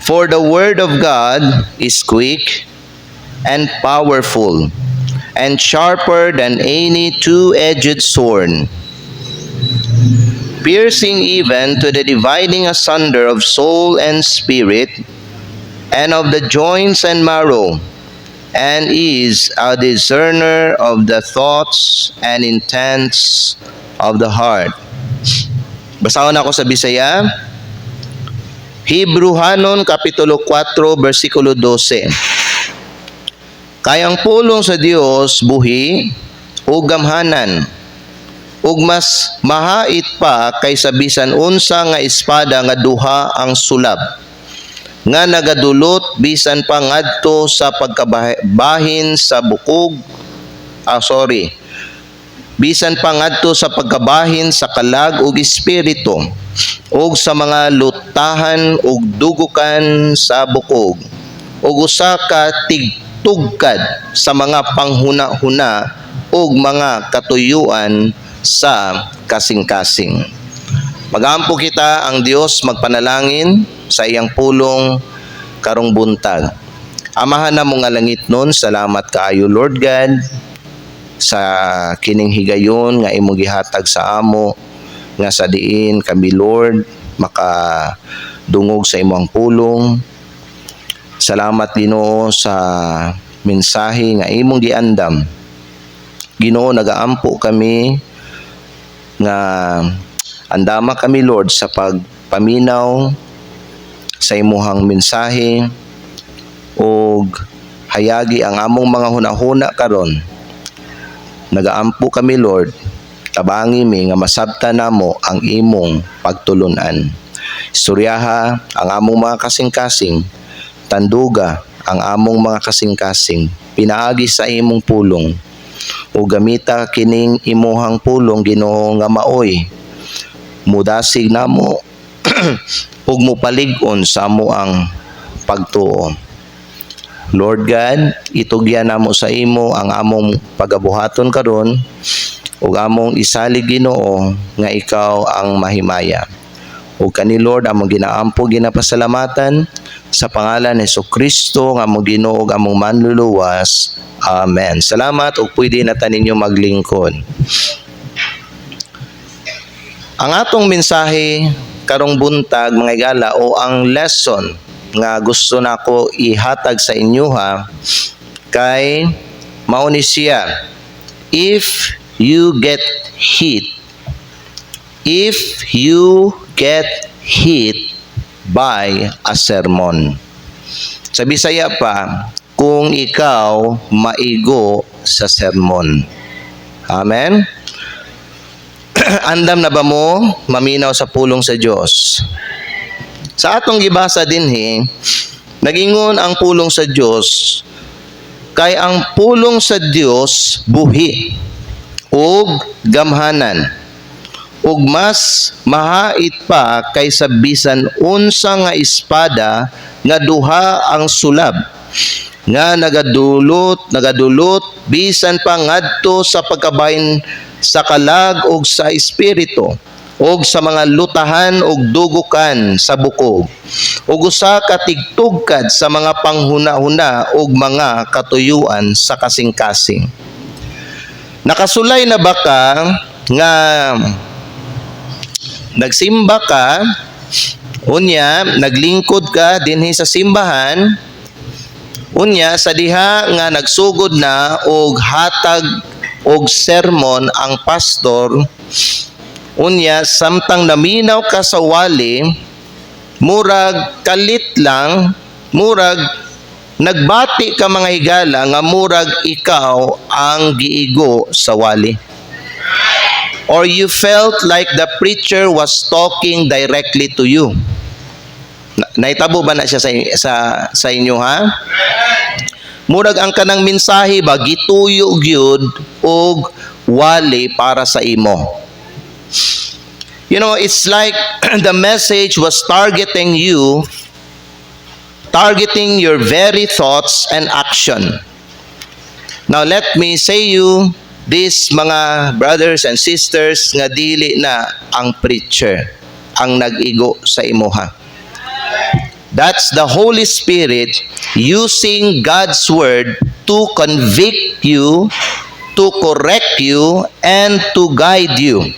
For the word of God is quick and powerful, and sharper than any two-edged sword, piercing even to the dividing asunder of soul and spirit, and of the joints and marrow, and is a discerner of the thoughts and intents of the heart. Basahin ako sa Bisaya. Hebrehanon Kapitulo 4, versikulo 12. Kayang pulong sa Dios buhi o gamhanan, ug mas mahait pa kaysa bisan unsa nga espada nga duha ang sulab, nga nagadulot bisan pa ngadto sa pagkabahin sa bukog, bisan pa ngadto sa pagkabahin sa kalag ug espiritu, ug sa mga lutahan ug dugukan sa bukog, ug usa ka tigtugkad sa mga panghuna-huna ug mga katuyuan sa kasing-kasing. Magampo kita ang Dios magpanalangin sa iyang pulong karong buntag. Amahan na mo nga langit nun, salamat kaayo Lord God sa kining higayon nga imong gihatag sa amo, nga sa diin kami Lord makadungog sa imong pulong. Salamat Ginoo sa mensahe nga imong giandam. Ginoo, nagaampo kami nga andama kami Lord sa pagpaminaw sa imong mensahe ug hayagi ang among mga hunahuna karon. Nagaampo kami Lord, tabangi mi nga masabtan namo ang imong pagtulunan. Istoryaha ang among mga kasing-kasing, tanduga ang among mga kasing-kasing, pinaagi sa imong pulong, o gamita kining imuhang pulong Ginoo nga maoy, mudasig namo ug mupalig-on sa amo ang pagtuo. Lord God, itugyan namo sa imo ang among pagabuhaton karon ug among isalig Ginoo nga ikaw ang mahimaya. Ug kani Lord among ginaampo ginapasalamatan sa pangalan ni Jesucristo nga among Ginoo ug among manluluwas. Amen. Salamat ug pwede na ta ninyo maglingkod. Ang atong mensahe karong buntag mga igala o ang lesson nga gusto nako ihatag sa inyo kay mao ni siya. If you get hit by a sermon. Sa Bisaya pa, kung ikaw maigo sa sermon. Amen. Andam na ba mo maminaw sa pulong sa Dios? Sa atong gibasa dinhi, nagingon ang pulong sa Dios kay ang pulong sa Dios buhi ug gamhanan, ug mas mahait pa kaysa bisan unsa nga espada nga duha ang sulab, nga nagadulot bisan pa ngadto sa pagkabahin sa kalag ug sa espiritu, ug sa mga lutahan ug dugukan sa bukog, ug usa ka tigtugkad sa mga panghuna-huna ug mga katuyuan sa kasing-kasing. Nakasulay na ba ka nga nagsimba ka, unya naglingkod ka dinhi sa simbahan, unya sa diha nga nagsugod na og hatag og sermon ang pastor, unya samtang naminaw ka sa wali, murag kalit lang, murag nagbati ka mga higala nga murag ikaw ang giigo sa wali. Or you felt like the preacher was talking directly to you. Naitabo ba na siya sa inyo Murag ang kanang mensahe ba gituyo gyud og wali para sa imo. You know, it's like the message was targeting you, targeting your very thoughts and action. Now let me say you these mga brothers and sisters nga dili na ang preacher ang nag-igo sa imuha. That's the Holy Spirit using God's Word to convict you, to correct you, and to guide you.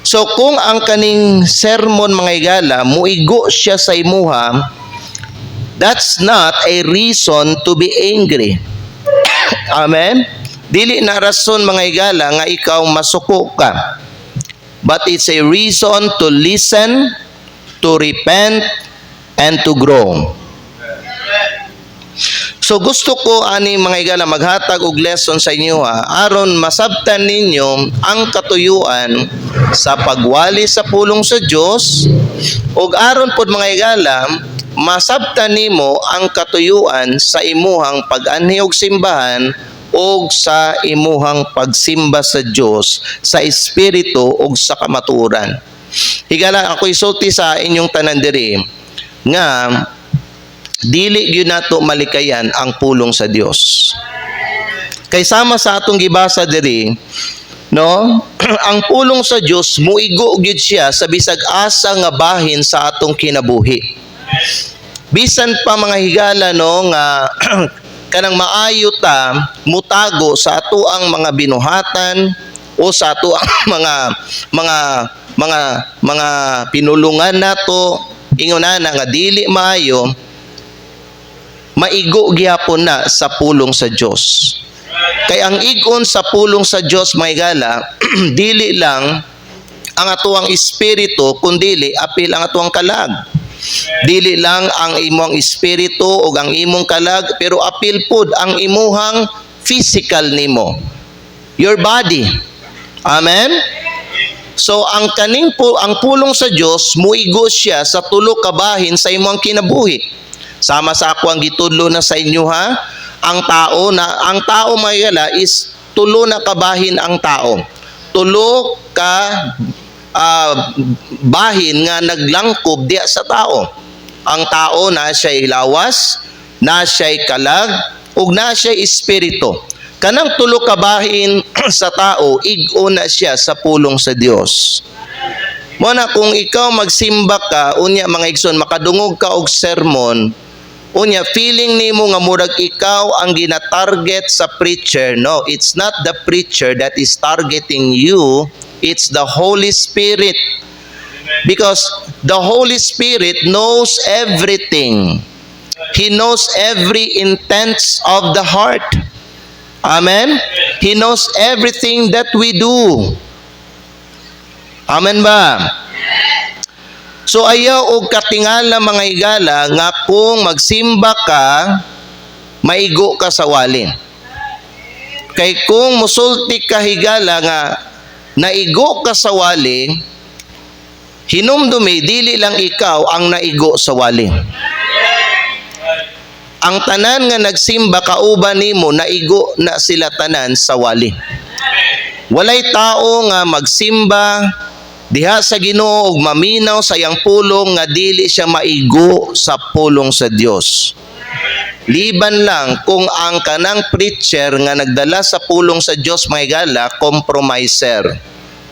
So kung ang kaning sermon mga higala, muigo siya sa imuha, that's not a reason to be angry. Amen? Dili na rason mga higala nga ikaw masuko ka. But it's a reason to listen, to repent, and to grow. So gusto ko ani mga higala maghatag og lesson sa inyo aron masabtan ninyo ang katuyuan sa pagwali sa pulong sa Dios ug aron pod mga higala masabtan nimo ang katuyuan sa imuhang pag-anhi og simbahan o sa imuhang pagsimba sa Diyos, sa Espiritu o sa kamatuoran. Higala, ako isulti sa inyong tanan diri nga dili gyud nato malikayan ang pulong sa Dios. Kay sama sa atong gibasa diri, no? Ang pulong sa Dios muigo gyud siya sa bisag asa nga bahin sa atong kinabuhi. Bisan pa mga higala no nga kanang maayo ta mutago sa ato ang mga binuhatan o sa ato ang mga pinulungan nato ingon na nga dili maayo maigo gyapon na sa pulong sa Dios. Kay ang igon sa pulong sa Dios mga higala dili lang ang atuang espiritu kundi apil ang atuang kalag. Dili lang ang imong espiritu o ang imong kalag pero apil pod ang imuhang physical nimo, your body. Amen. So ang pulong sa Dios muigo siya sa tulo ka bahin sa imong kinabuhi. Sama sa ako ang gitudlo na sa inyo ang tao mayala is tulo na kabahin ang tao. Tulo ka bahin nga naglangkob diya sa tao. Ang tao na siya'y lawas, na siya'y kalag, ug na siya'y espiritu. Kanang tulo ka bahin sa tao, ig-o na siya sa pulong sa Dios. Muna kung ikaw magsimba ka, unya mga igsoon, makadungog ka og sermon, unya feeling nimo nga murag ikaw ang gina-target sa preacher. No, it's not the preacher that is targeting you. It's the Holy Spirit. Because the Holy Spirit knows everything. He knows every intents of the heart. Amen? He knows everything that we do. Amen ba? So ayaw og katingala mga higala nga kung magsimba ka, maigo ka sa wali. Kay kung musulti ka higala nga naigo ka sa wali, hinumdumi dili lang ikaw ang naigo sa wali. Ang tanan nga nagsimba kauban nimo naigo na sila tanan sa wali. Walay tao nga magsimba diha sa Ginoo ug maminaw sa iyang pulong nga dili siya maigo sa pulong sa Dios. Liban lang kung ang kanang preacher nga nagdala sa pulong sa Dios mga higala compromiser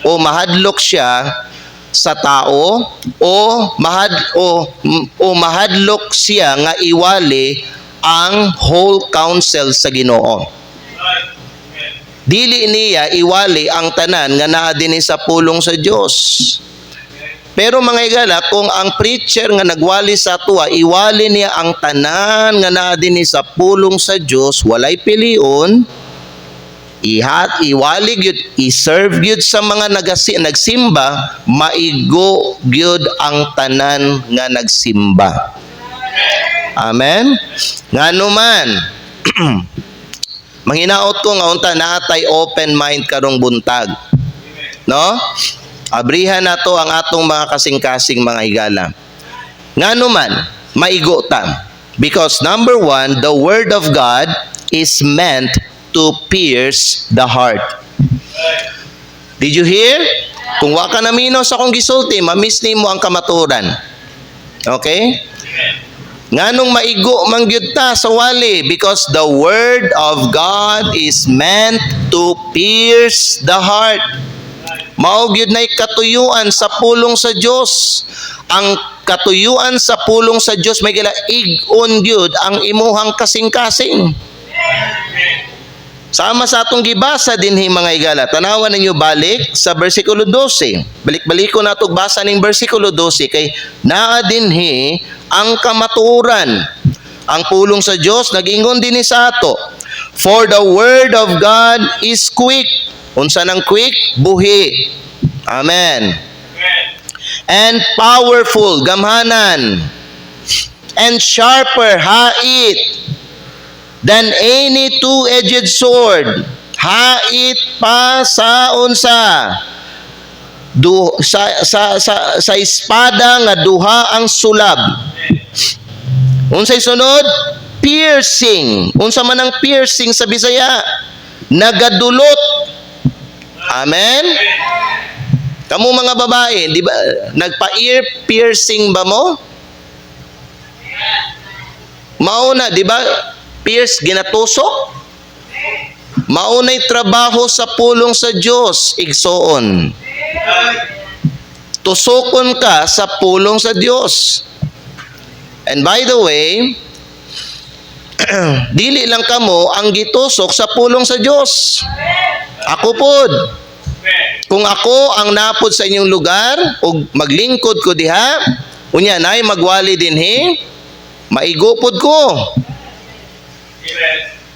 o mahadlok siya sa tao o mahadlok siya nga iwali ang whole counsel sa Ginoo. Dili niya iwali ang tanan nga naa dinhi sa pulong sa Dios. Pero mga higala, kung ang preacher nga nagwali sa tuwa, iwali niya ang tanan nga naa dinhi sa pulong sa Dios, walay pilion, iwali gyud, i-serve gyud sa mga nagsimba, maigo gyud ang tanan nga nagsimba. Amen. Nganuman, manghinaot ko nga unta naatay open mind karong buntag. No? Abrihan nato ang atong mga kasing-kasing mga higala. Nganuman, maigo ta. Because number one, the Word of God is meant to pierce the heart. Did you hear? Kung wa ka naminaw sa akong gisulti, mamiss nimo ang kamaturan. Okay? Nganong maigo man gyud ta sa wali? Because the Word of God is meant to pierce the heart. Mao gyud nay katuyuan sa pulong sa Dios. katuyuan sa pulong sa Dios may gila ig-on gyud ang imuhang kasing-kasing. Sama sa atong gibasa dinhi mga higala. Tanawan ninyo balik sa bersikulo 12. Balik-baliko na itong basa ng bersikulo 12 kay naa dinhi ang kamatuoran. Ang pulong sa Dios nag-ingon dinhi sa ato. For the word of God is quick. Unsa nang quick? Buhi. Amen. And powerful, gamhanan. And sharper, hait. Than any two-edged sword. Hait pa sa unsa? Sa espada nga duha ang sulab. Unsay sunod? Piercing. Unsa man ang piercing sa Bisaya? Nagadulot. Amen. Kamu mga babae, di ba nagpa-ear piercing ba mo? Mauna, di ba? Pierce ginatusok? Maunay trabaho sa pulong sa Dios, igsoon. Tusokon ka sa pulong sa Dios. And by the way, dili lang kamo ang gitusok sa pulong sa Dios. Ako pod. Kung ako ang napod sa inyong lugar o maglingkod ko diha, unya nay magwali dinhi, maigupod ko.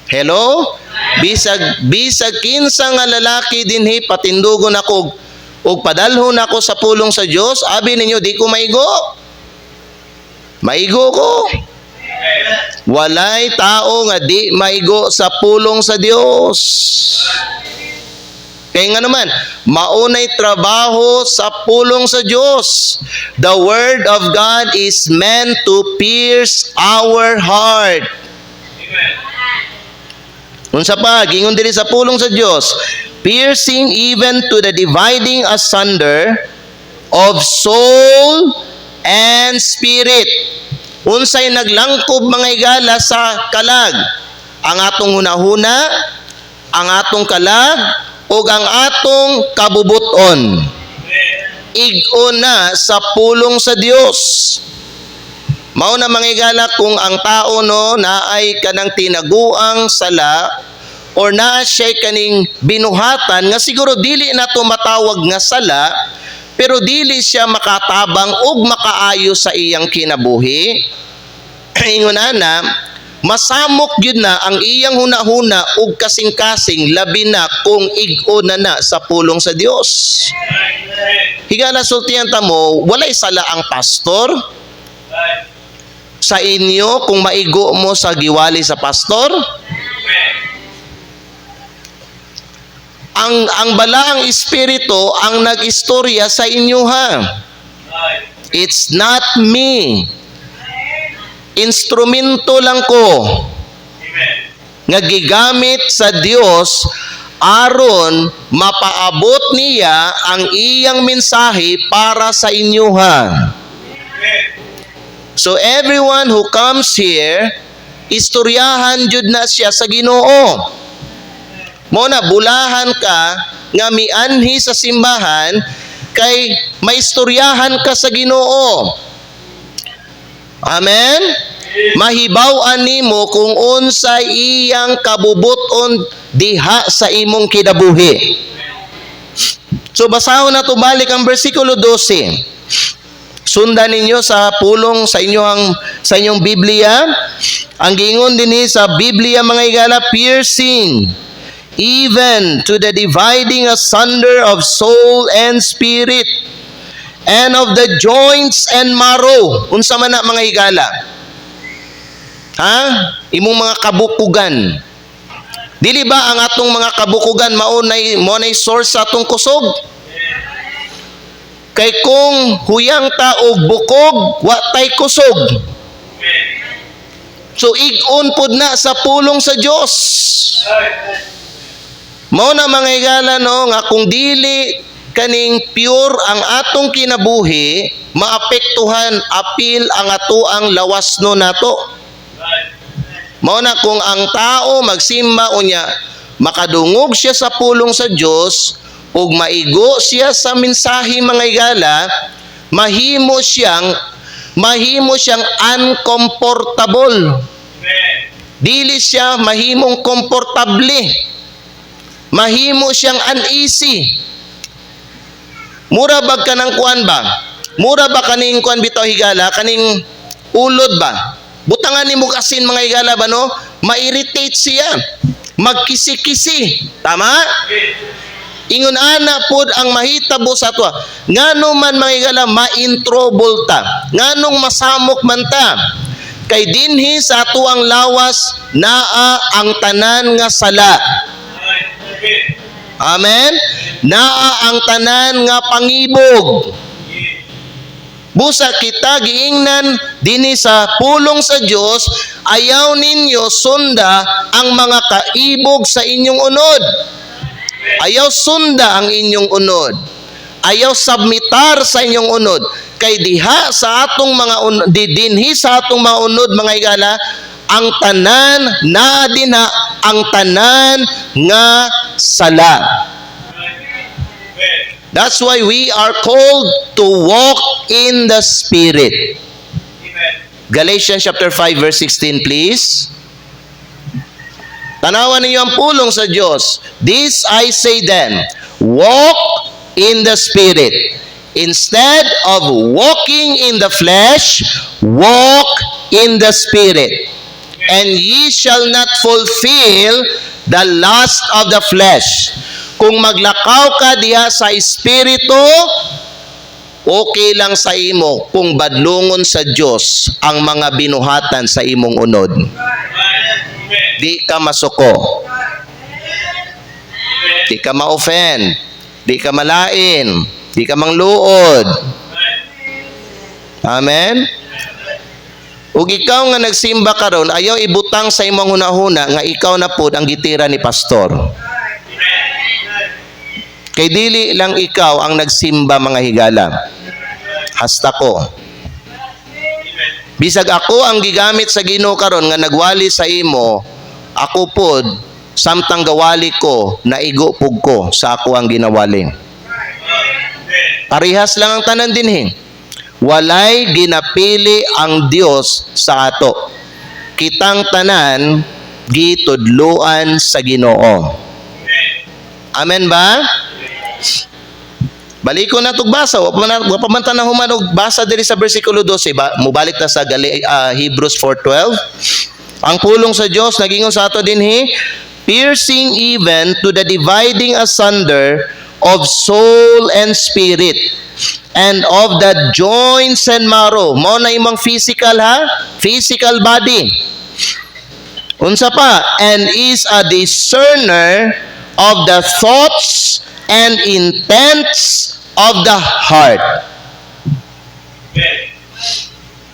Hello? Bisag kinsa nga lalaki dinhi patindugon ako ug padalhon ako sa pulong sa Dios, abi ninyo di ko maigo. Maigo ko. Walay tao nga di maigo sa pulong sa Dios. Kaya nga naman, maunay trabaho sa pulong sa Diyos. The Word of God is meant to pierce our heart. Amen. Unsa pa, gingon diri sa pulong sa Diyos, piercing even to the dividing asunder of soul and spirit. Unsay naglangkob mga higala sa kalag? Ang atong hunahuna, ang atong kalag, ug ang atong kabubuton. Ig-on na sa pulong sa Dios. Mao na mga higala kung ang tao no naay kanang tinaguang sala or naa siya kaning binuhatan nga siguro dili na to matawag nga sala pero dili siya makatabang ug makaayo sa iyang kinabuhi. Ingon ana, masamok yun na ang iyang hunahuna ug kasing-kasing labi na kung ig-on na sa pulong sa Dios. Higala sultihan ta mo, walay sala ang pastor sa inyo kung maigo mo sa giwali sa pastor. Ang balaang espiritu ang nag-istorya sa inyo ha. It's not me. Instrumento lang ko. Amen. Nga gigamit sa Dios aron mapaabot niya ang iyang mensahe para sa inyo ha. Amen. So everyone who comes here, istoryahan jud na siya sa Ginoo. Mo na bulahan ka nga mianhi sa simbahan kay maistoryahan ka sa Ginoo. Amen? Mahibaw-an nimo kung unsay iyang kabubuton diha sa imong kinabuhi. So basahon na to balik ang bersikulo 12. Sundan ninyo sa pulong sa inyong Biblia. Ang giingon dinhi sa Biblia mga higala, piercing even to the dividing asunder of soul and spirit, and of the joints and marrow. Unsa man na mga higala? Ha? Imong mga kabukugan. Dili ba ang atong mga kabukugan maunay source sa atong kusog? Kay kung huyang ta og bukog, wa tay kusog. So ig-on pod na sa pulong sa Dios. Mao na mga higala no nga kung dili kaning pure ang atong kinabuhi, maapektuhan apil ang atoang lawasno nato. Mao na kung ang tao magsimba unya, makadungog siya sa pulong sa Dios ug maigo siya sa mensahe mga higala, mahimo siyang mahimo siyang uncomfortable. Dili siya mahimong komportable. Mahimo siyang uneasy. Mura bag ka ng kuan ba? Mura ba kaning kuan bitaw higala? Kaning ulod ba? Butangan ni mo kasin mga higala ba no? Ma-irritate siya. Magkisi-kisi. Tama? Ingon ana pod ang mahitabo sa atwa. Ngano man mga higala ma-introbol ta. Nganong masamok man ta. Kay dinhi sa ato ang lawas naa ang tanan nga sala. Amen? Naa ang tanan nga pangibog. Busa kita giingnan dinhi sa pulong sa Dios, ayaw ninyo sunda ang mga kaibog sa inyong unod. Ayaw sunda ang inyong unod. Ayaw submitar sa inyong unod. Kay diha sa atong mga dinhi sa atong mga unod mga higala, ang tanan na dinha ang tanan nga sala. That's why we are called to walk in the Spirit. Galatians chapter 5 verse 16 please. Tanawan ninyo ang pulong sa Diyos. This I say then, walk in the Spirit. Instead of walking in the flesh, walk in the Spirit. And ye shall not fulfill the lust of the flesh. Kung maglakaw ka diha sa Espiritu, okay lang sa imo kung badlungon sa Diyos ang mga binuhatan sa imong unod. Di ka masuko. Di ka ma-offend. Di ka malain. Di ka mangluod. Amen? Ug ikaw nga nagsimba karon, ayaw ibutang sa imong hunahuna nga ikaw na pod ang gitira ni pastor. Kay dili lang ikaw ang nagsimba mga higala. Hasta ko. Bisag ako ang gigamit sa Ginoo karon nga nagwali sa imo, ako pod samtang gawali ko naigo pug ko sa ako ang ginawali. Parihas lang ang tanan dinhi. Walay ginapili ang Dios sa ato. Kitang tanan gitudloan sa Ginoo. Amen ba? Balik ko na itong basa. Wapamanta na human og basa diri sa versikulo 12. Mubalik na sa Hebrews 4:12. Ang pulong sa Dios nagingon sa ato dinhi, piercing even to the dividing asunder of soul and spirit, and of the joints and marrow. Mo na imong physical ha? Physical body. Unsa pa? And is a discerner of the thoughts and intents of the heart.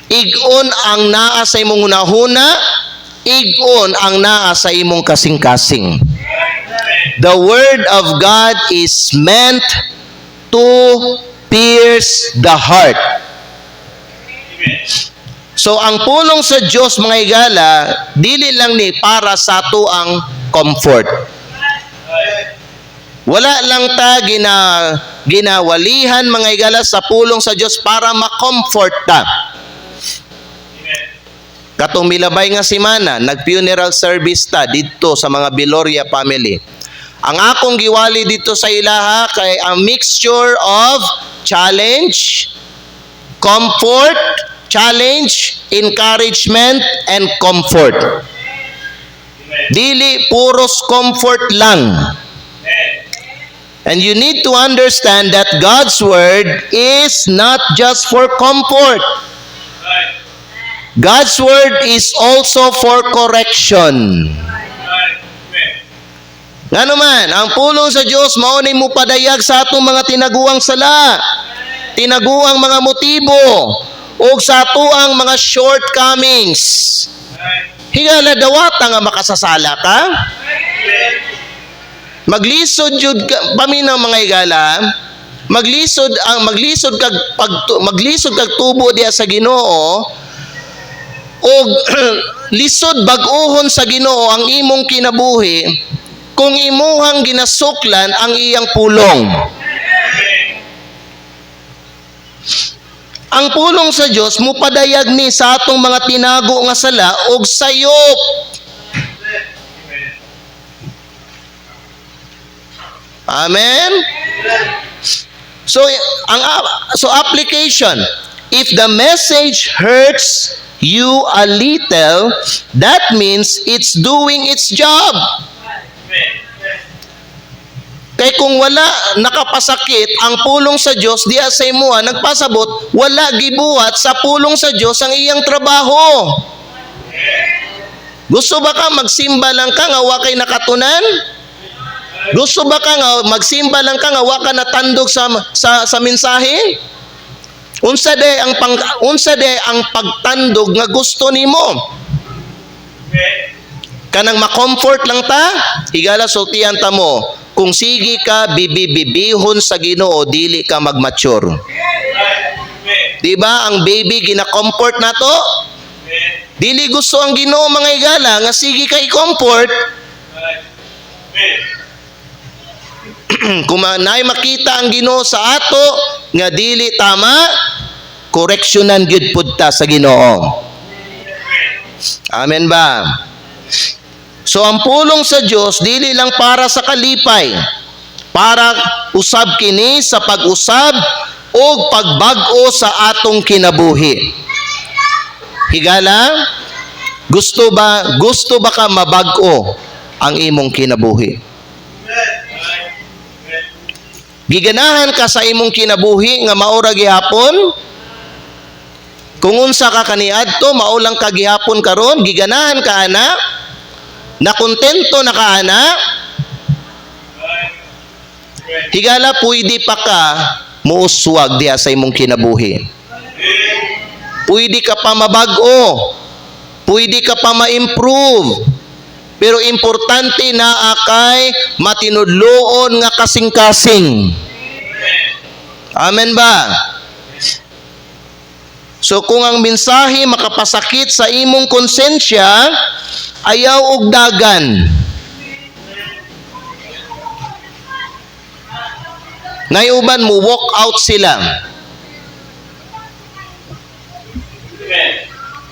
Igon ang naa sa imong hunahuna, igon ang naa sa imong kasing-kasing. The word of God is meant to pierce the heart. So ang pulong sa Dios mga higala, dili lang ni para sa ato ang comfort. Wala lang ta ginawalihan mga higala sa pulong sa Dios para ma-comfort ta. Katong milabay nga semana, nag-funeral service ta dito sa mga Biloria family. Ang akong giwali dito sa ilaha kay a mixture of challenge, comfort, challenge, encouragement, and comfort. Dili puros comfort lang. And you need to understand that God's word is not just for comfort. God's word is also for correction. Ngano man, ang pulong sa Dios mao ni mo padayag sa atong mga tinaguang sala, tinaguang mga motibo, o sa atoang mga shortcomings. Higala dawata nga makasasala ka. Maglisod jud paminaw mga higala, maglisod kag tubo diha sa Ginoo, og lisod bag-ohon sa Ginoo ang imong kinabuhi kung imuhang ginasuklan ang iyang pulong. ang pulong sa Dios mupadayag ni sa atong mga tinago nga sala og sayop. Amen. So application, if the message hurts you a little, that means it's doing its job. Kay kung wala nakapasakit ang pulong sa Dios diya sa imuha nagpasabot, wala gibuhat sa pulong sa Dios ang iyang trabaho. Gusto ba ka magsimba lang ka nga wa kay nakatunan? Gusto ba ka nga magsimba lang ka nga wa ka natandog sa mensahe? Unsa day ang pagtandog nga gusto nimo? Kanang ma-comfort lang ta, higala sultihan ta mo. Kung sige ka bibibihon sa Ginoo, dili ka mag-mature. Di ba ang baby gina-comfort nato? Dili gusto ang Ginoo mga higala nga sige ka i-comfort. Kung naay makita ang Ginoo sa ato nga dili tama, koreksyonan gyud pud ta sa Ginoo. Amen ba? So ang pulong sa Dios dili lang para sa kalipay, para usab kini sa pag-usab o pagbag-o sa atong kinabuhi. Higala, gusto ba ka mabag-o ang imong kinabuhi? Giganahan ka sa imong kinabuhi nga maura gihapon? Kung unsa ka kaniadto, maulang ka gihapon karon, giganahan ka ana? Na kontento na ka ana? Higala pwede pa ka muuswag diha sa imong kinabuhi. Pwede ka pa mabag-o. Pwede ka pa ma-improve. Pero importante na akay matinudloon nga kasing-kasing. Amen ba? So kung ang mensahe makapasakit sa imong konsensya, ayaw og dagan. Ngayuban mo walk out sila.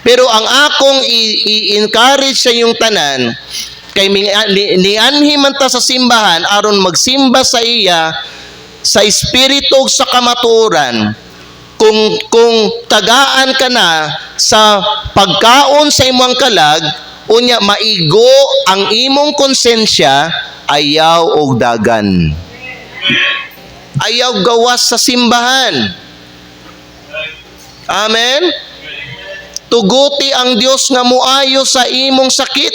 Pero ang akong i-encourage sa inyong tanan, kay nianhi man ta sa simbahan aron magsimba sa iya sa espiritu ug sa kamatuoran. Kung tagaan ka na sa pagkaon sa imong kalag, unya maigo ang imong konsensya, ayaw og dagan. Ayaw gawas sa simbahan. Amen. Tuguti ang Dios nga muayo sa imong sakit.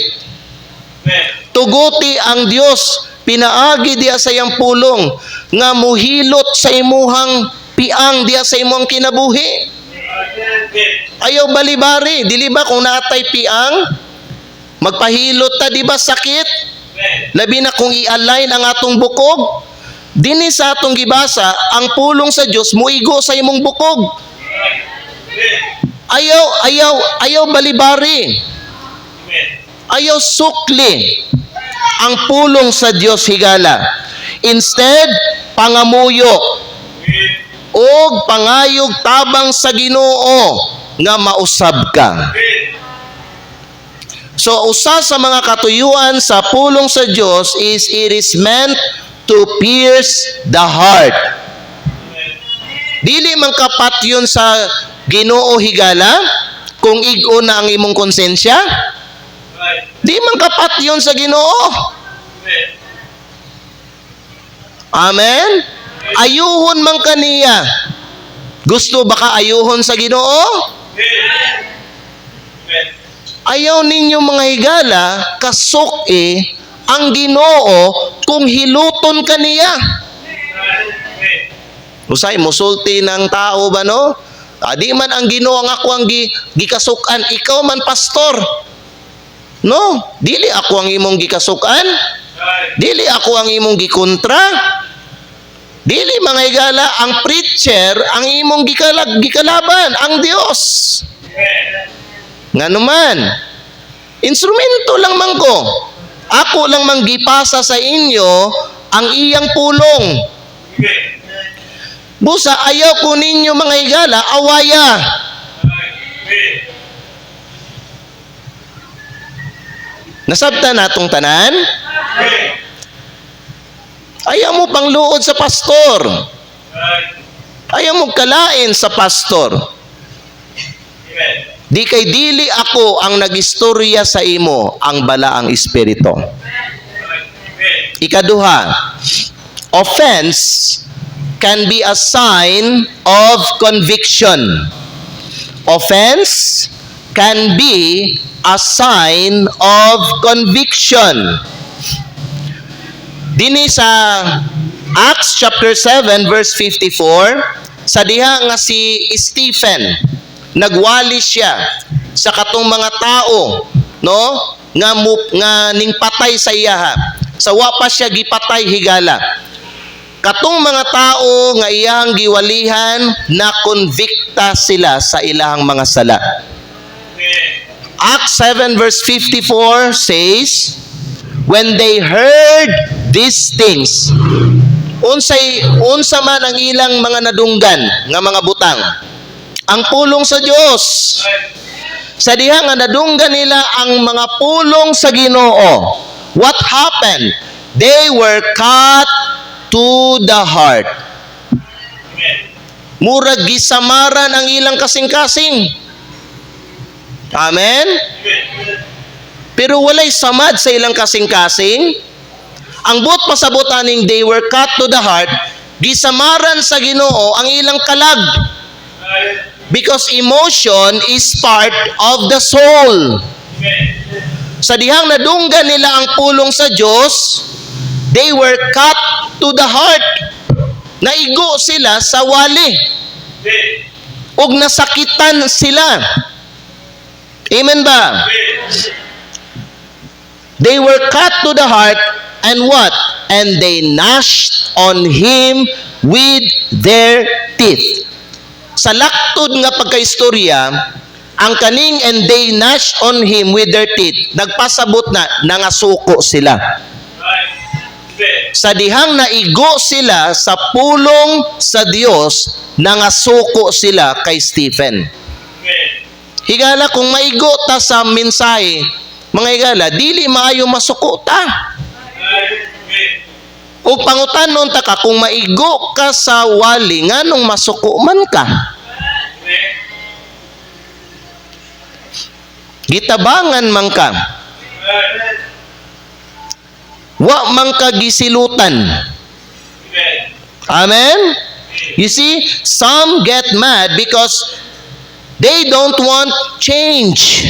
Tuguti ang Dios pinaagi diya sa iyang pulong nga muhilot sa imuhang piang diya sa imong kinabuhi. Ayaw balibari, dili ba kung naatay piang magpahilot ta, di ba sakit? Labi na kung i-align ang atong bukog. Dini sa atong gibasa, ang pulong sa Dios muigo sa imong bukog. Ayaw balibari. Ayaw sukli ang pulong sa Dios higala. Instead, pangamuyo og pangayog tabang sa Ginoo nga mausab ka. So usa sa mga katuyuan sa pulong sa Dios is it is meant to pierce the heart. Dili man kapat yun sa Ginoo higala kung ig-o na ang imong konsensya. Di man kapat yun sa Ginoo. Amen. Ayuhon man kaniya. Gusto ba ka ayuhon sa Ginoo? Ayaw ninyo mga higala kasok ang Ginoo kung hiluton kaniya. Usay musulti ng tao ba no? Di man ang Ginoo ang ako ang gikasukan, ikaw man pastor. No, dili ako ang imong gikasukan. Dili ako ang imong gikontra. Dili mga higala ang preacher ang imong gikalaban, ang Dios. Nga naman, instrumento lang man ko. Ako lang man gipasa sa inyo ang iyang pulong. Busa, ayaw ko ninyo mga higala, awaya. Nasabta natong tanan? Ayaw mo pang luod sa pastor. Ayaw mo kalain sa pastor. Di kay dili ako ang nagistorya sa imo, ang balaang espiritu. Ikaduha, offense can be a sign of conviction. Offense can be a sign of conviction. Dini sa Acts chapter 7 verse 54, sa diha nga si Stephen, nagwali siya sa katong mga tao, no? Nga ningpatay sa iyaha. Sa wa pa siya gipatay higala. Katong mga tao nga iyang giwalihan, na konbikta sila sa ilahang mga sala. Acts 7 verse 54 says, when they heard these things, unsa man ang ilang mga nadunggan nga mga butang, ang pulong sa Dios. Sa diha nga nadunggan nila ang mga pulong sa Ginoo, what happened? They were cut to the heart. Murag gisamaran ang ilang kasing-kasing. Amen? Pero walay samad sa ilang kasing-kasing. Ang buot pasabutaning they were cut to the heart, gisamaran sa Ginoo ang ilang kalag. Because emotion is part of the soul. Sa dihang nadunggan nila ang pulong sa Diyos, they were cut to the heart. Naigo sila sa wali. Ug nasakitan sila. Amen ba? They were cut to the heart, and what? And they gnashed on him with their teeth. Sa laktod nga pagkaistorya, ang kaning and they gnashed on him with their teeth, nagpasabot na nangasuko sila. Sa dihang naigo sila sa pulong sa Dios, nangasuko sila kay Stephen. Higala, kung maigo ta sa mensahe, mga higala, dili maayo masuko ta. O pangutanon ta ka, kung maigo ka sa wali, nganong masuko man ka? Gitabangan man ka. Wa man ka gisilutan. Amen? You see, some get mad because they don't want change.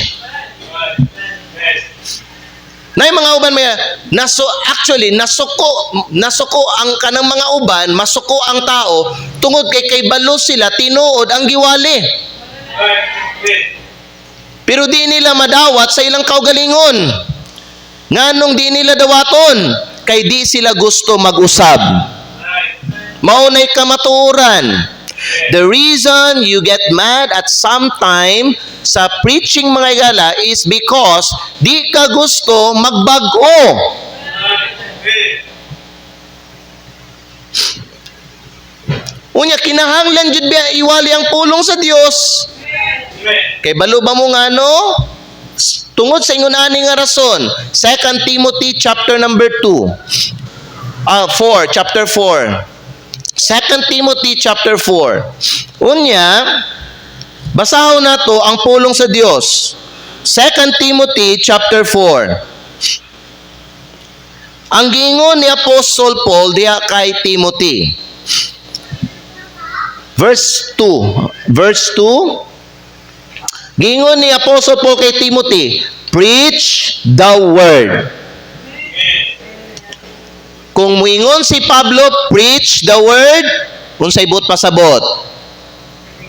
Na yung mga uban may nasuko ang kanang mga uban, masuko ang tao tungod kay balo sila tinuod ang giwali. Pero di nila madawat sa ilang kaugalingon. Nganong di nila dawaton? Kay di sila gusto mag-usab. Maunay kamatuoran. The reason you get mad at some time sa preaching mga igala is because di ka gusto magbag-o. Unya, kinahanglan jud biya iwali ang pulong sa Dios. Kay balo ba mo ngano? Tungod sa ingon ani nga rason, 2 Timothy chapter number 4, chapter 4. 2 Timothy chapter 4. Unya, basahon nato ang pulong sa Dios. 2 Timothy chapter 4. Ang giingon ni Apostle Paul diha kay Timothy. Verse 2. Giingon ni Apostle Paul kay Timothy, preach the word. Kung muingon si Pablo, preach the word, unsay but pasabot?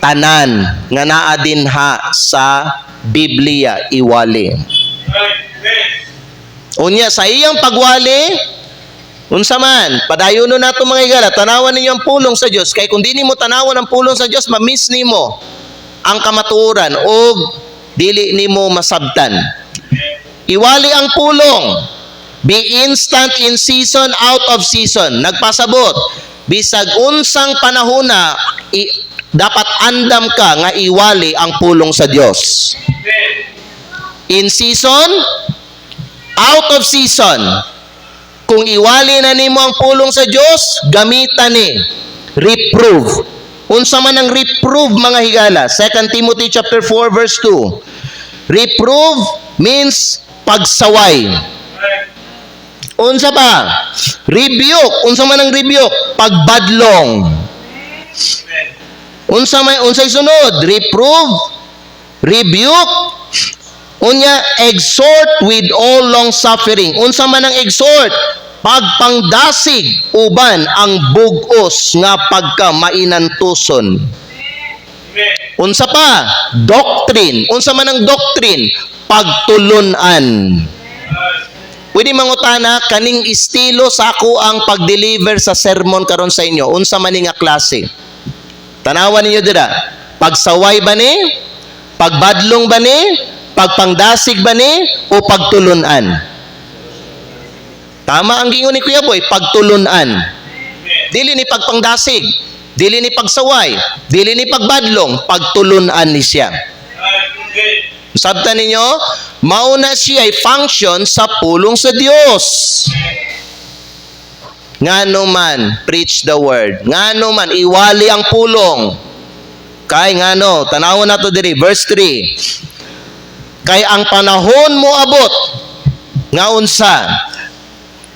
Tanan nga naa dinha sa Biblia iwali. Unya sa iyang pagwali, unsa man, padayonon nato mga igala, tanawan ninyo ang pulong sa Dios, kay kung di nimo tanawan ang pulong sa Dios, ma-miss nimo ang kamatuoran o dili nimo masabtan. Iwali ang pulong. Be instant in season, out of season. Nagpasabot. bisag unsang panahona dapat andam ka nga iwali ang pulong sa Dios. In season, out of season. Kung iwali na nimo ang pulong sa Dios, gamitan ni reprove. Unsa man ang reprove, mga higala? 2 Timothy chapter 4 verse 2. Reprove means pagsaway. Unsa pa? Rebuke. Unsa man ang rebuke? Pagbadlong. Unsay sunod? Reprove, rebuke, unya exhort with all long suffering. Unsa man ang exhort? Pagpangdasig uban ang bugos nga pagka mainantuson. Unsa pa? Doctrine. Unsa man ang doctrine? Pagtulunan. Pwede mangutana kaning estilo sa ako ang pag-deliver sa sermon karon sa inyo. Unsa man nga klase? Tanawan ninyo dira. Pagsaway ba ni? Pagbadlong ba ni? Pagpangdasig ba ni? O pagtulunan? Tama ang gingon ni Kuya Boy, pagtulunan. Dili ni pagpangdasig, dili ni pagsaway, dili ni pagbadlong, pagtulunan ni siya. Sabta ninyo, mauna siya ay function sa pulong sa Dios. Ngano man, preach the word. Ngano man, iwali ang pulong. Kay ngano, tanawon nato diri, verse 3. Kay ang panahon mo abot, nga unsa?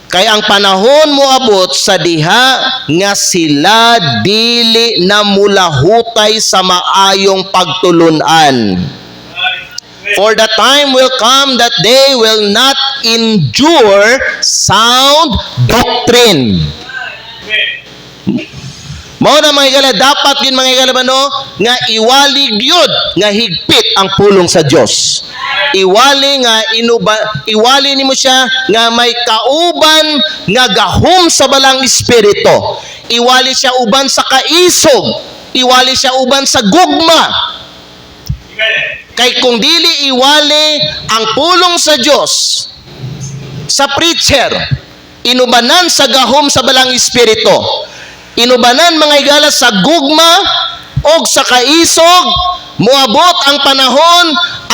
Kay ang panahon mo abot sa diha nga sila dili na mulahutay sa maayong pagtulunan. For the time will come that they will not endure sound doctrine. Mao na mga higala, dapat yun mga higala ba no, nga iwali gyud nga higpit ang pulong sa Dios. Iwali nimo siya nga may kauban nga gahom sa balang espiritu. Iwali siya uban sa kaisog. Iwali siya uban sa gugma. Kay kung dili iwali ang pulong sa Dios sa preacher, inubanan sa gahom sa balang espiritu. Inubanan mga higala sa gugma o sa kaisog, muabot ang panahon,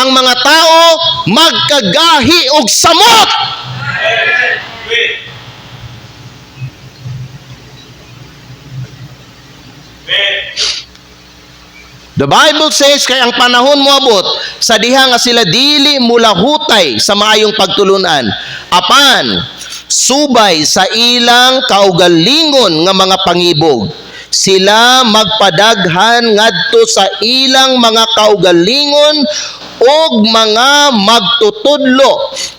ang mga tao magkagahi og samot. The Bible says, kay ang panahon moabot sa diha nga sila dili mulahutay sa maayong pagtulunan, apan subay sa ilang kaugalingon nga mga pangibog. Sila magpadaghan ngadto sa ilang mga kaugalingon og mga magtutudlo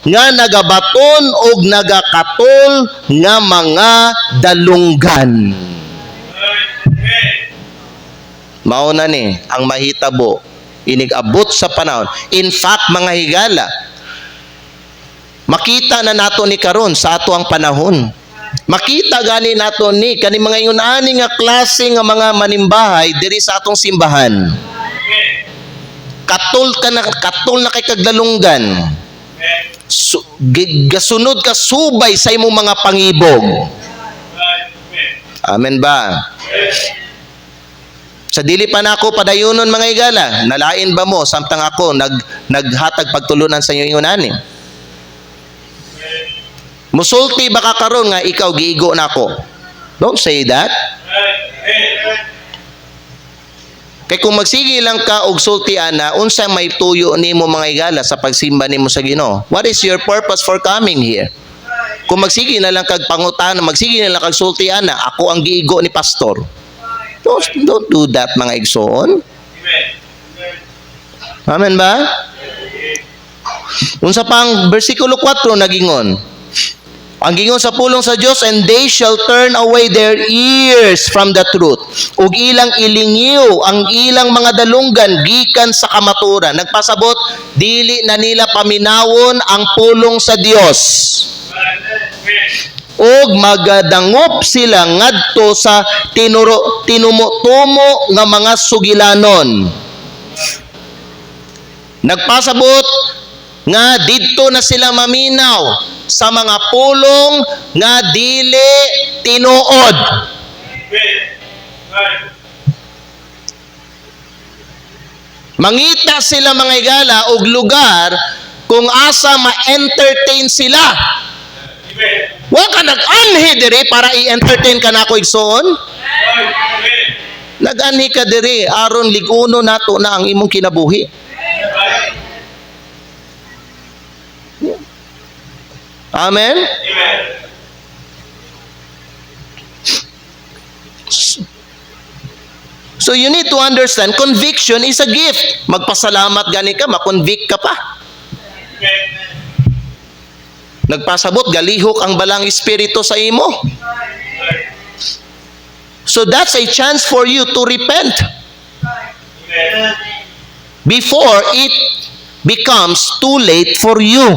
nga nagabaton og nagakatol nga mga dalunggan. Mao na ni ang mahitabo inigabot sa panahon. In fact, mga higala, makita na nato ni karon sa ato ang panahon. Makita gani nato ni kani mga ingon ani nga klase nga mga manimbahay diri sa atong simbahan. Katul na kay kaglalunggan. Gasunod ka subay sa imong mga pangibog. Amen ba? Sa dili pa nako padayunon mga higala, nalain ba mo samtang ako naghatag pagtulunan sa inyo ingon ani? Musulti baka karon nga ikaw giigo nako. Don't say that. Kay kung magsige lang ka og sulti ana, unsa may tuyo nimo mga higala sa pagsimba nimo sa Ginoo? What is your purpose for coming here? Kung magsige na lang kag pangutana, magsige na lang kag sulti ana, ako ang giigo ni pastor. Don't do that mga igsoon. Amen ba? Unsa pang versikulo 4 nagingon. Ang gingon sa pulong sa Dios, and they shall turn away their ears from the truth. Ug ilang ilingiw ang ilang mga dalunggan gikan sa kamaturan. Nagpasabot, dili na nila paminawon ang pulong sa Dios. Ug magadangop sila ngadto sa tinumo-tumo nga mga sugilanon. Nagpasabot nga didto na sila maminaw sa mga pulong nga dili tinuod. Mangita sila mga higala og lugar kung asa ma-entertain sila. Wa ka nag-anhi diri para i-entertain ka na ako igsoon. Nag-anhi ka diri aron liguno nato na ang imong kinabuhi. Amen? So you need to understand, conviction is a gift. Magpasalamat gani ka, makonvict ka pa. Nagpasabot, galihok ang balang espiritu sa imo. So that's a chance for you to repent before it becomes too late for you.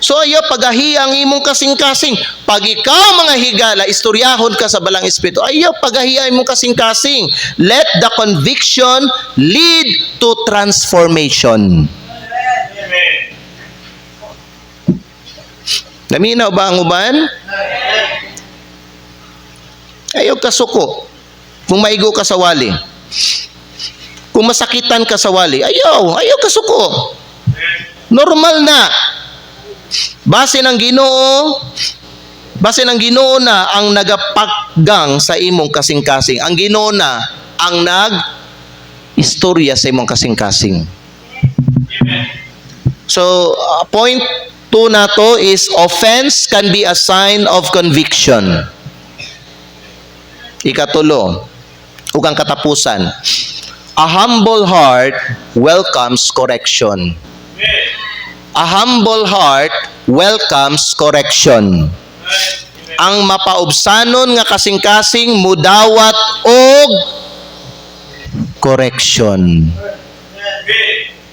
So ayaw pagahi ang imong kasing-kasing. Pag ikaw mga higala, istoryahon ka sa balang espiritu, ayaw pagahi ang imong kasing-kasing. Let the conviction lead to transformation. Naminaw ba ang uban? Ayaw ka suko. Kung maigo ka sa wali. Kung masakitan ka sa wali, ayaw ka suko. Normal na. Base ng Ginoo na ang nagapaggang sa imong kasing-kasing. Ang Ginoo na ang nag-istorya sa imong kasing-kasing. So, point 2 na to is offense can be a sign of conviction. Ikatulo, ug ang katapusan. A humble heart welcomes correction. A humble heart welcomes correction. Ang mapaubsanon nga kasing-kasing mudawat og correction.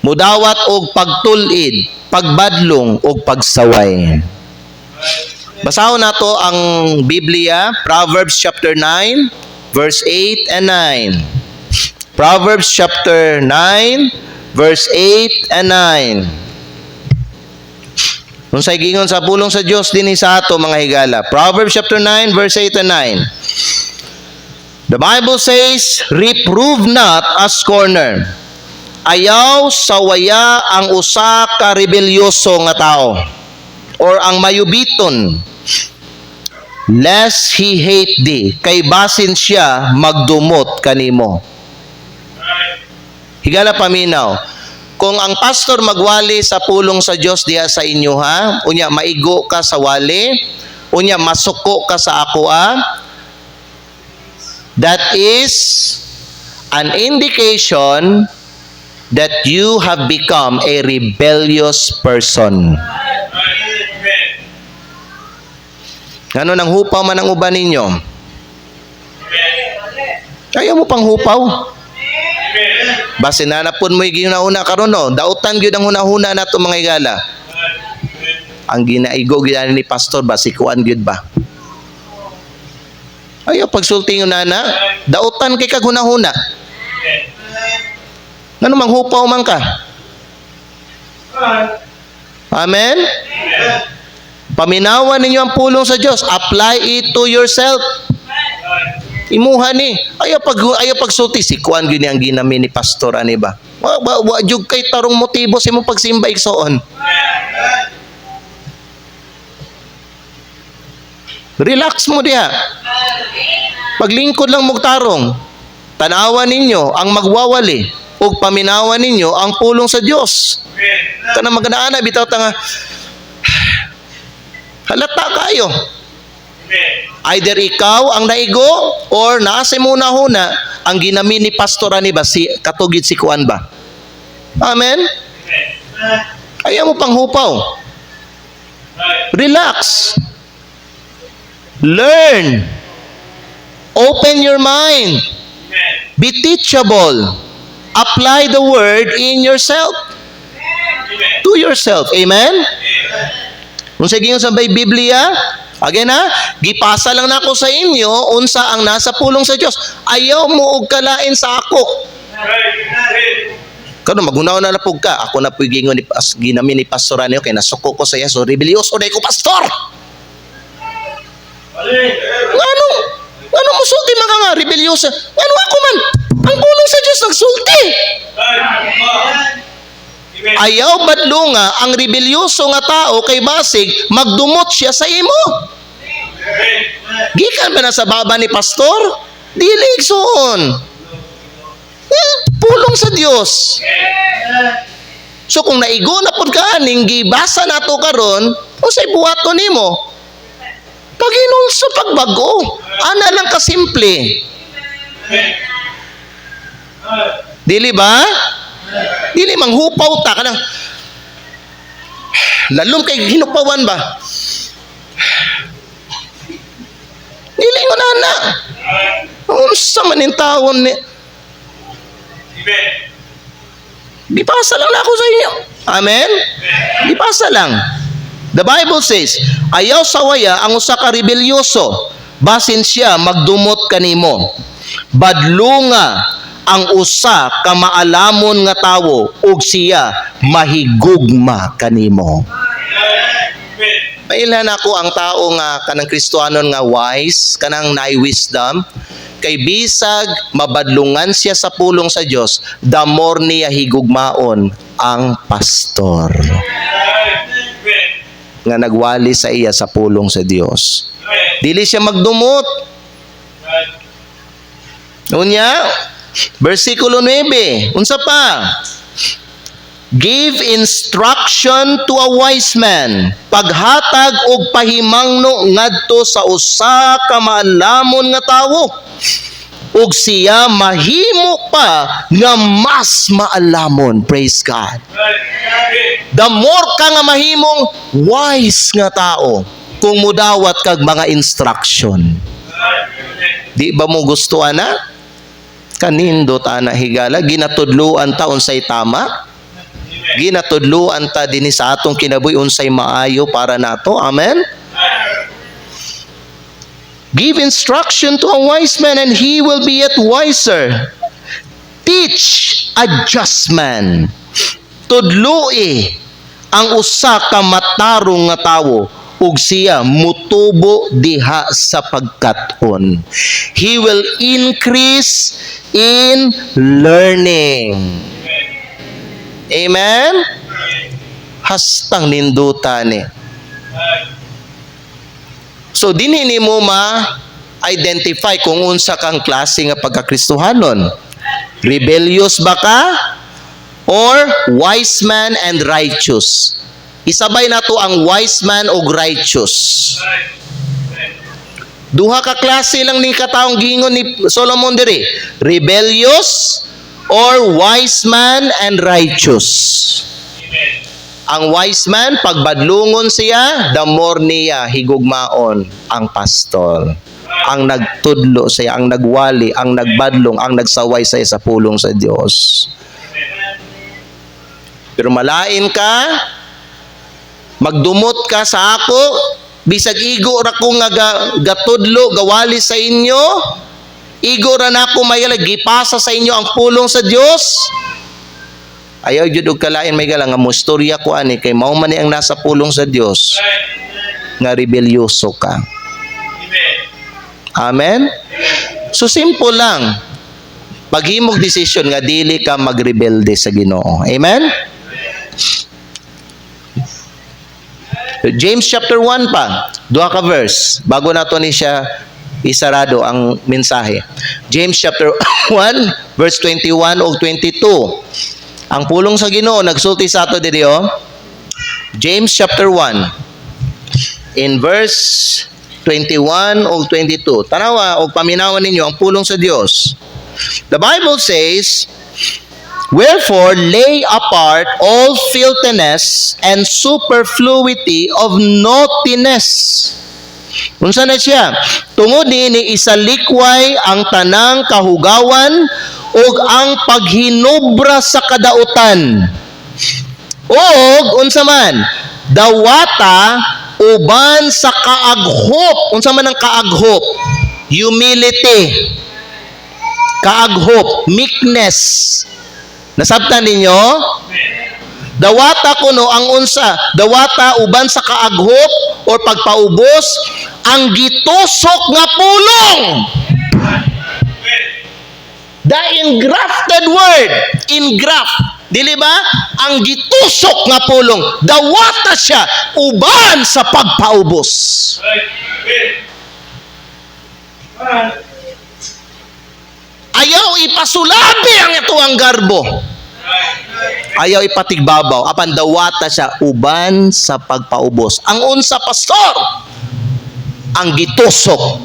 Mudawat og pagtulid, pagbadlong og pagsaway. Basahon nato ang Biblia, Proverbs chapter 9, verse 8 and 9. Proverbs chapter 9, verse 8 and 9. Kung sa gingon sa pulong sa Dios dinhi sa ato mga higala. Proverbs chapter 9 verse 8 and 9. The Bible says, "Reprove not a scorner." Ayaw sawaya ang usa ka rebelyoso nga tao or ang mayubiton, lest he hate thee, kay basin siya magdumot kanimo. Higala paminaw. Kung ang pastor magwali sa pulong sa Dios diha sa inyo ha, unya maigo ka sa wali, unya masuko ka sa ako that is an indication that you have become a rebellious person. Ngano nang hupaw man ang uban ninyo? Ayaw mo pang hupaw? Base na napun mo yung una karon no, dautan gyud ang hunahuna nato mga higala. Ang ginaigo gyud ni pastor ba sikuan gyud ba? Ayaw pagsulti na dautan kay kag hunahuna. Ngano manghupaw man ka? Amen? Paminawan ninyo ang pulong sa Dios, apply it to yourself. Imuha ni ayaw pagsulti si kuan gyud ang ginami ni pastor ani ba? Wa jud kay tarong motibo sa imong pagsimba igsoon. Relax mo diha. Paglingkod lang mo tarong. Tanawan ninyo ang magwawali ug paminawan ninyo ang pulong sa Dios. Kana maganaana bitaw ta nga halata kayo. Either ikaw ang naigo or naasa mo huna ang ginami ni pastor ani ba si katugid si kuan ba? Amen? Ayaw mo pang hupaw. Relax. Learn. Open your mind. Be teachable. Apply the word in yourself. To yourself. Amen? Kung sa gingon sa Biblia, again gipasa lang nako sa inyo unsa ang nasa pulong sa Dios. Ayaw mo og kalain sa ako. Kano maghunaw na pug ka. Ako na puy gingon ni ginami ni pastor ani kay nasuko ko sa iya so rebelyoso day ko pastor. Ano musulti mga nga rebelyosa? Ano ako man? Ang pulong sa Diyos nagsulti. Ayaw badlunga ang rebelyoso nga tao kay basig magdumot siya sa imo. Gikan ba na sa baba ni pastor? Dili igsoon. Pulong sa Dios. So kung naigo na pud ka aning gibasa nato karon, unsay buhaton nimo? Pag-inulso pagbago. Ana lang ka simple. Dili ba? Dili manghupaw ta kanang lalom kay hinupawan ba? Dili ko na. Unsa man ning taon ni? Bipasa lang na ako sa inyo. Amen? Bipasa lang. The Bible says, ayaw sawaya ang usa ka rebelyoso, basin siya magdumot kanimo. Badlunga ang usa ka maalamon nga tawo ug siya mahigugma kanimo. Mailan ako ang tao nga kanang Kristiyanon nga wise, kanang naay wisdom, kay bisag mabadlungan siya sa pulong sa Dios, the more niya higugmaon ang pastor nga nagwali sa iya sa pulong sa Dios. Dili siya magdumot. Unya, versikulo 9, unsa pa? Give instruction to a wise man, paghatag og pahimangno ngadto sa usa ka maalamon nga tawo, ug siya mahimo pa nga mas maalamon. Praise God. The more ka nga mahimong wise nga tao kung mudawat kag mga instruction. Di ba mo gusto ana? Kanindot ana higala ginatudluan ta unsay tama. Ginatudluan ta dinhi sa atong kinabuhi unsay maayo para nato. Amen. Give instruction to a wise man and he will be yet wiser. Teach a just man. Tudloi ang usa ka matarong nga tawo ug siya mutubo diha sa pagkat-on. He will increase in learning. Amen? Hastang ninduta ni. So dinhi mo ma-identify kung unsa kang klase nga pagkakristohanon. Rebellious ba ka? Or wise man and righteous? Isabay na to ang wise man o righteous. Duha ka klase lang ning kataong gingon ni Solomon diri. Rebellious or wise man and righteous. Ang wise man, pagbadlungon siya, the more niya higugmaon ang pastor. Ang nagtudlo siya, ang nagwali, ang nagbadlong, ang nagsaway siya sa pulong sa Dios. Pero malain ka, magdumot ka sa ako, bisag igo ra ko nga gatudlo, gawali sa inyo, igo ra na ako mayala, gipasa sa inyo ang pulong sa Dios. Ayaw jud og kalain may gala nga mustorya ko ani kay mao man ni ang nasa pulong sa Dios nga rebelyoso ka. Amen. So simple lang. Paghimog desisyon nga dili ka magrebelde sa Ginoo. Amen. James chapter 1 pa, duha ka verse bago nato ni siya isarado ang mensahe. James chapter 1 verse 21 ug 22. Ang pulong sa Ginoo nagsulti sa ato diri James chapter 1 in verse 21 o 22. Tanawa o paminawan ninyo ang pulong sa Dios. The Bible says, wherefore lay apart all filthiness and superfluity of naughtiness. Unsa na siya? Tungod ni isalikway ang tanang kahugawan ug ang paghinubra sa kadautan. Ug unsa man? Dawata uban sa kaaghop. Unsa man ang kaaghop? Humility. Kaaghop, meekness. Nasabtan ninyo? Dawata kuno ang unsa? Dawata uban sa kaaghop or pagpaubos ang gitusok nga pulong. The engrafted word, engraft. Dili ba? Ang gitusok nga pulong. Dawata siya uban sa pagpaubos. Ayaw ipasulabi ang ito ang garbo. Ayaw ipatigbabaw. Apan dawata siya uban sa pagpaubos. Ang unsa, pastor? Ang gitusok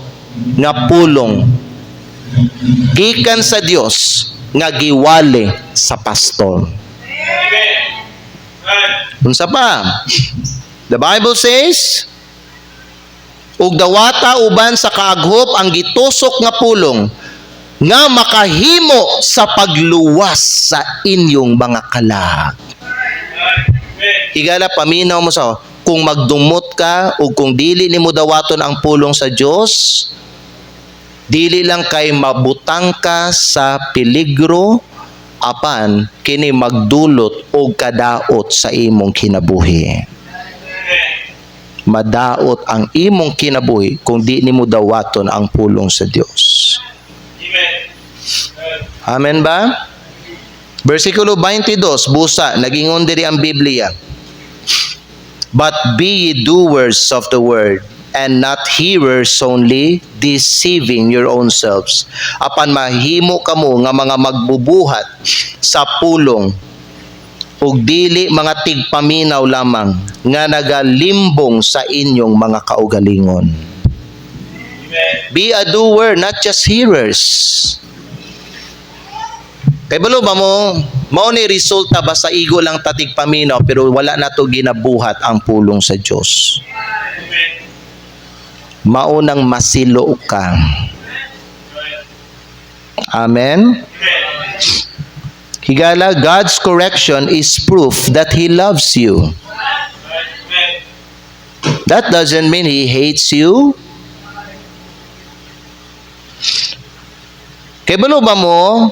nga pulong gikan sa Dios nga giwali sa pastor. Unsa pa? The Bible says, ug dawata uban sa kaaghop ang gitusok nga pulong nga makahimo sa pagluwas sa inyong mga kalag. Higala, paminaw mo sa kung magdumot ka o kung dili nimo dawaton ang pulong sa Dios, dili lang kay mabutang ka sa peligro, apan kini magdulot og kadaot sa imong kinabuhi. Madaot ang imong kinabuhi kung di nimo dawaton ang pulong sa Dios. Amen ba? Versikulo 22, busa, nagingon diri ang Biblia. But be ye doers of the word, and not hearers only, deceiving your own selves. Apan mahimo kamo nga mga magbubuhat sa pulong, ug dili mga tigpaminaw lamang nga nagalimbong sa inyong mga kaugalingon. Be a doer, not just hearers. Kay balo ba mo, mao ni resulta ba sa igo lang tatig paminaw pero wala na to ginabuhat ang pulong sa Dios. Maunang masilo ka. Amen. Higala, God's correction is proof that He loves you. That doesn't mean He hates you. Kay balo ba mo,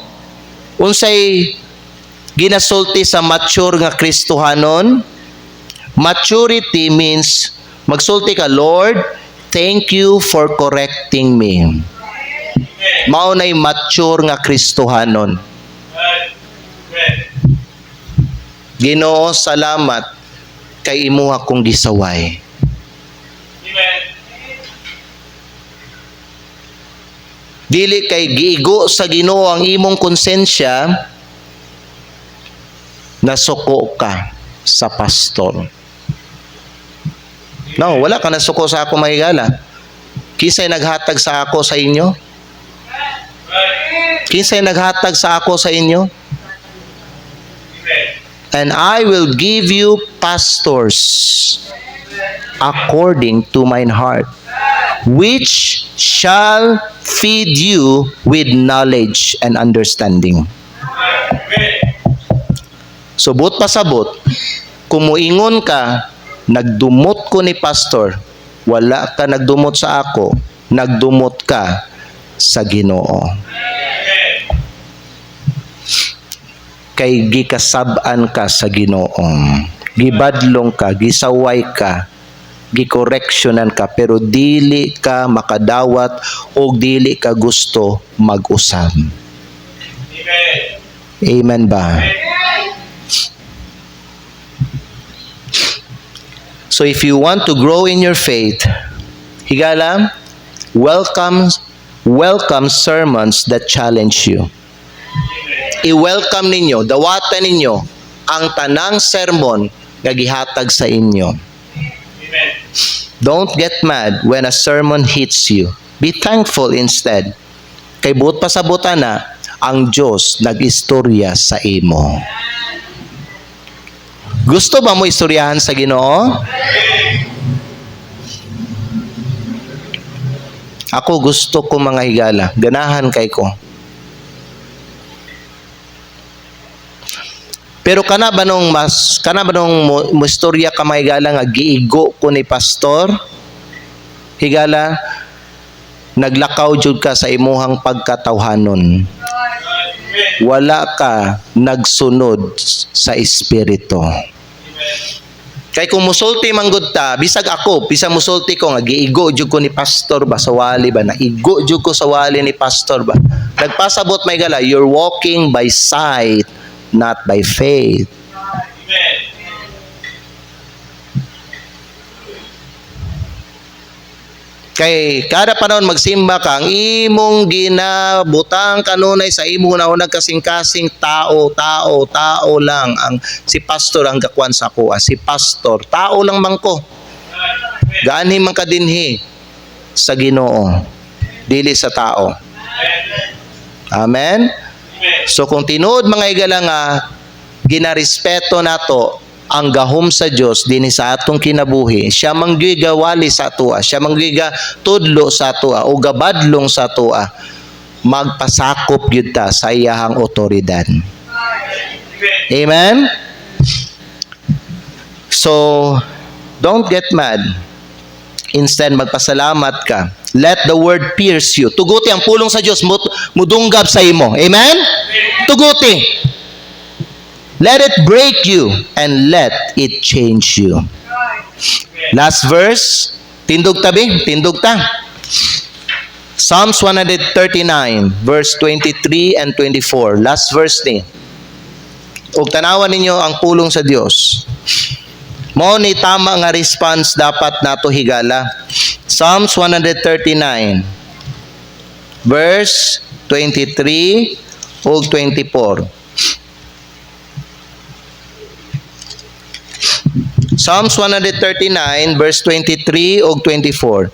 unsay ginasulti sa mature nga Kristohanon? Maturity means magsulti ka, Lord, thank you for correcting me. Mao nay mature nga Kristohanon. Ginoo, salamat kay imuha kong gisaway. Dili kay giigo sa Ginoo ang imong konsensya, nasuko ka sa pastor. No, wala ka nasuko sa ako, mahigala. Kinsay naghatag sa ako sa inyo? Kinsay naghatag sa ako sa inyo? And I will give you pastors according to mine heart, which shall feed you with knowledge and understanding. So, but pasabot, kung muingon ka, nagdumot ko ni pastor, wala ka nagdumot sa ako, nagdumot ka sa Ginoo. Kay gikasab-an ka sa Ginoo. Gibadlong ka, gisaway ka, gikoreksyonan ka, pero dili ka makadawat o dili ka gusto mag-usab. Amen ba? So if you want to grow in your faith, higala, welcome sermons that challenge you. I-welcome ninyo, dawatan ninyo ang tanang sermon nga gihatag sa inyo. Don't get mad when a sermon hits you. Be thankful instead. Kay buot pasabutan na, ang Diyos nag-istorya sa imo. Gusto ba mo istoryahan sa Ginoo? Ako gusto ko, mga higala. Ganahan kay ko. Pero kana ba nung istorya ka, mga higala, nga giigo ko ni pastor? Higala, naglakaw jud ka sa imuhang pagkatawhanon. Wala ka nagsunod sa Espiritu. Kay kung musulti manggod ta, bisag ako, bisag musulti ko nga giigo jud ko ni pastor ba sa wali ba, naigo jud ko sa wali ni pastor ba. Nagpasabot may gala, you're walking by sight, not by faith. Kay kada panahon magsimba ka, ang imong ginabutang kanunay sa imo na nagkasing-kasing tao lang ang si pastor ang gakwan sa ako. Si pastor, tao lang man ko. Gaanhi man ka dinhi sa Ginoo, dili sa tao. Amen. So kung tinuod mga igala nga ginarespeto nato ang gahom sa Dios dinhi sa atong kinabuhi, siya manggyud gawali sa atoa, siya manggyud tudlo sa atoa o gabadlong sa atoa, magpasakop gyud ta sa iyahang otoridad. Amen. So don't get mad. Instead magpasalamat ka. Let the word pierce you. Tuguti ang pulong sa Dios mudunggab sa imo. Amen. Tuguti. Let it break you and let it change you. Last verse. Tindog tabi. Tindog ta. Psalms 139 verse 23 and 24. Last verse ni. Ug tanawan ninyo ang pulong sa Dios. Mao ni tama nga response dapat nato higala. Psalms 139 verse 23 ug 24. Psalms 139 verse 23 ug 24.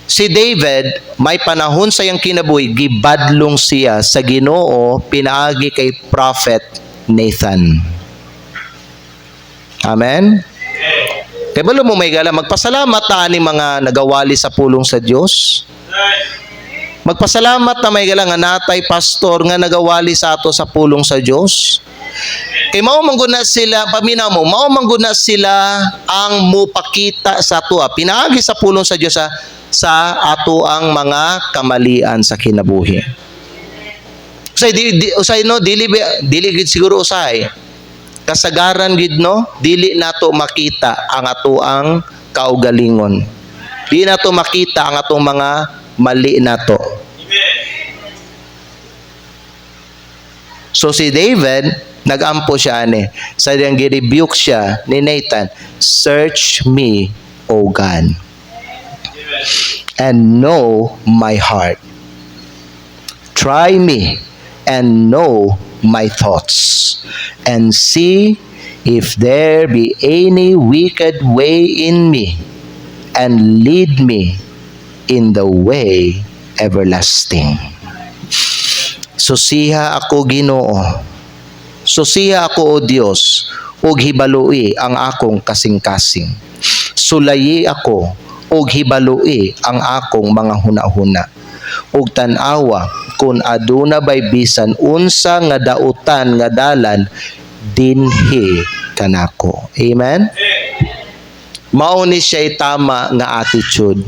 Si David may panahon sa iyang kinabuhi gibadlong siya sa Ginoo pinaagi kay prophet Nathan. Amen. Kaya balo mo may gala magpasalamat ta ani mga nagawali sa pulong sa Dios. Magpasalamat na may gala nga natay pastor nga nagawali sa ato sa pulong sa Dios. Kay mao mangguna sila, paminaw mo, mao mangguna sila ang mupakita sa ato, pinaagi sa pulong sa Dios sa ato ang mga kamalian sa kinabuhi. Usay no dili gid siguro usay. Kasagaran gid no, dili nato makita ang ato ang kaugalingon. Dili nato makita ang atong mga mali nato. So si David nagampo siya ani. Sa diyang gi-rebuke siya ni Nathan, search me, O God, and know my heart. Try me and know my thoughts, and see if there be any wicked way in me, and lead me in the way everlasting. Susiha ako, Ginoo. Susiha ako, O Dios, ug hibalui ang akong kasing-kasing. Sulayi ako, ug hibalui ang akong mga hunahuna. Ug tan-awa kun aduna bay bisan unsa nga dautan nga dalan dinhi kanako. Amen. Mao ni siya tama nga attitude.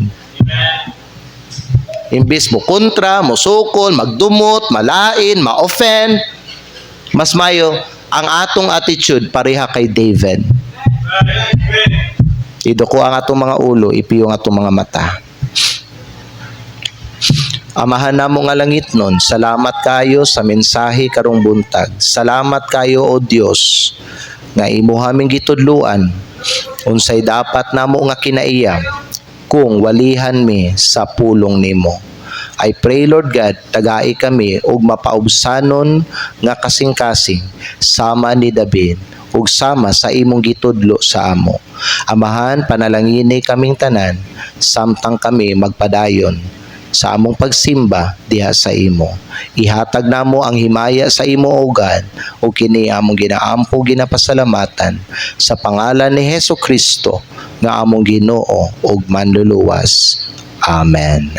Imbis mo kontra, mo sukol, magdumot, malain, ma-offend, mas mayo ang atong attitude pareha kay David. Iduko ang atong mga ulo, ipiyo ang atong mga mata. Amahan namo nga langit nun, salamat kayo sa mensahe karong buntag. Salamat kayo, O Dios, nga imo haming gitudluan unsay dapat namo nga kinaiya kung walihan mi sa pulong nimo. I pray, Lord God, tagai kami ug mapaubsanon nga kasing-kasing sama ni David ug sama sa imong gitudlo sa amo. Amahan, panalangini kaming tanan samtang kami magpadayon sa among pagsimba diha sa imo. Ihatag namo ang himaya sa imo, O God, ug kini among ginaampo ginapasalamatan sa pangalan ni Hesus Kristo nga among Ginoo ug manluluwas. Amen.